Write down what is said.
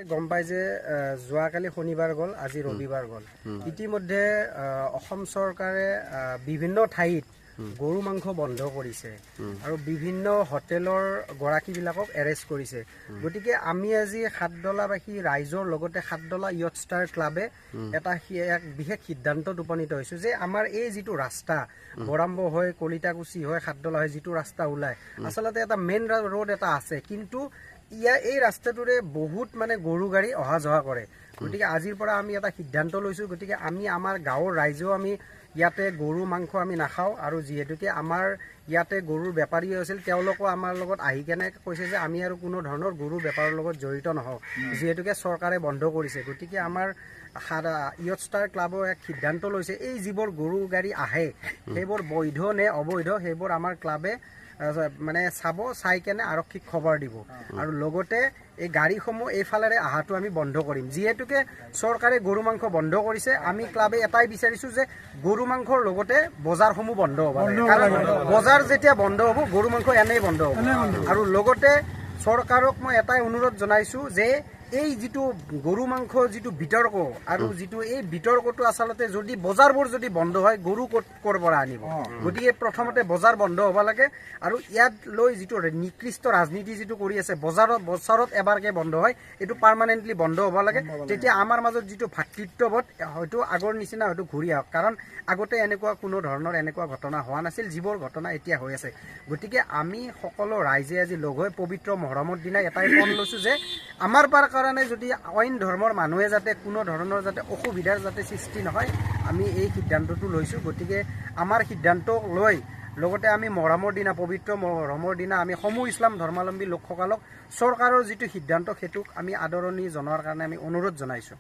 গম পাই যে যোৱাকালি শনিবাৰ গ'ল, আজি ৰবিবাৰ গ'ল। ইতিমধ্যে অসম চৰকাৰে বিভিন্ন ঠাইত গৰু মাংস বন্ধ কৰিছে আৰু বিভিন্ন হোটেলৰ গৰাকীবিলাকক এৰেষ্ট কৰিছে। গতিকে আমি আজি সাতদলাবাসী ৰাইজৰ লগতে সাতদলা য়থ ষ্টাৰ ক্লাবে এটা বিশেষ সিদ্ধান্তত উপনীত হৈছোঁ যে আমাৰ এই যিটো ৰাস্তা বৰাম্ব হৈ কলিতাকুছি হৈ সাতদলা হৈ যিটো ৰাস্তা ওলায়, আচলতে এটা মেইন ৰোড এটা আছে, কিন্তু এই ৰাস্তাটোৰে বহুত গৰু গাড়ী অহা যোৱা কৰে। গতিকে আজিৰ পৰা আমি এটা সিদ্ধান্ত লৈছোঁ। গতিকে আমি আমাৰ গাঁৱৰ ৰাইজেও আমি ইয়াতে গৰু মাংস আমি নাখাওঁ, আৰু যিহেতুকে আমাৰ ইয়াতে গৰুৰ বেপাৰী আছিল, তেওঁলোকো আমাৰ লগত আহি কেনে কৈছে যে আমি আৰু কোনো ধৰণৰ গৰু বেপাৰৰ লগত জড়িত নহওঁ, যিহেতুকে চৰকাৰে বন্ধ কৰিছে। গতিকে আমাৰ য়থ ষ্টাৰ ক্লাবৰ এক সিদ্ধান্ত লৈছে, এই যিবোৰ গৰু গাড়ী আহে সেইবোৰ বৈধ নে অবৈধ সেইবোৰ আমাৰ ক্লাবে চাই কেনে আৰক্ষীক খবৰ দিব, আৰু লগতে এই গাড়ীসমূহ এইফালেৰে অহাটো আমি বন্ধ কৰিম। যিহেতুকে চৰকাৰে গৰু মাংস বন্ধ কৰিছে, আমি ক্লাবে এটাই বিচাৰিছোঁ যে গৰু মাংসৰ লগতে বজাৰসমূহ বন্ধ হ'ব লাগে, কাৰণ বজাৰ যেতিয়া বন্ধ হ'ব গৰু মাংস এনেই বন্ধ হ'ব। আৰু লগতে চৰকাৰক মই এটাই অনুৰোধ জনাইছোঁ যে এই যিটো গৰু মাংস যিটো বিতৰ্ক, আৰু যিটো এই বিতৰ্কটো আচলতে যদি বজাৰবোৰ যদি বন্ধ হয়, গৰু ক'ৰ পৰা আনিব? গতিকে প্ৰথমতে বজাৰ বন্ধ হ'ব লাগে, আৰু ইয়াত লৈ যিটো নিকৃষ্ট ৰাজনীতি যিটো কৰি আছে, বছৰত এবাৰকৈ বন্ধ হয়, এইটো পাৰ্মানেণ্টলি বন্ধ হ'ব লাগে। তেতিয়া আমাৰ মাজত যিটো ভাতৃত্ববোধ হয়তো আগৰ নিচিনা হয়তো ঘূৰি আহক, কাৰণ আগতে এনেকুৱা কোনো ধৰণৰ এনেকুৱা ঘটনা হোৱা নাছিল, যিবোৰ ঘটনা এতিয়া হৈ আছে। গতিকে আমি সকলো ৰাইজে আজি লগ হৈ পবিত্ৰ মহৰমৰ দিনা এটাই পণ লৈছোঁ যে আমাৰ কাৰণে যদি অইন ধৰ্মৰ মানুহে যাতে কোনো ধৰণৰ যাতে অসুবিধাৰ যাতে সৃষ্টি নহয়, আমি এই সিদ্ধান্তটো লৈছোঁ। গতিকে আমাৰ সিদ্ধান্ত লৈ লগতে আমি মহৰমৰ দিনা, পবিত্ৰ মহৰমৰ দিনা আমি সমূহ ইছলাম ধৰ্মাৱলম্বী লোকসকলক চৰকাৰৰ যিটো সিদ্ধান্ত সেইটোক আমি আদৰণি জনোৱাৰ কাৰণে আমি অনুৰোধ জনাইছোঁ।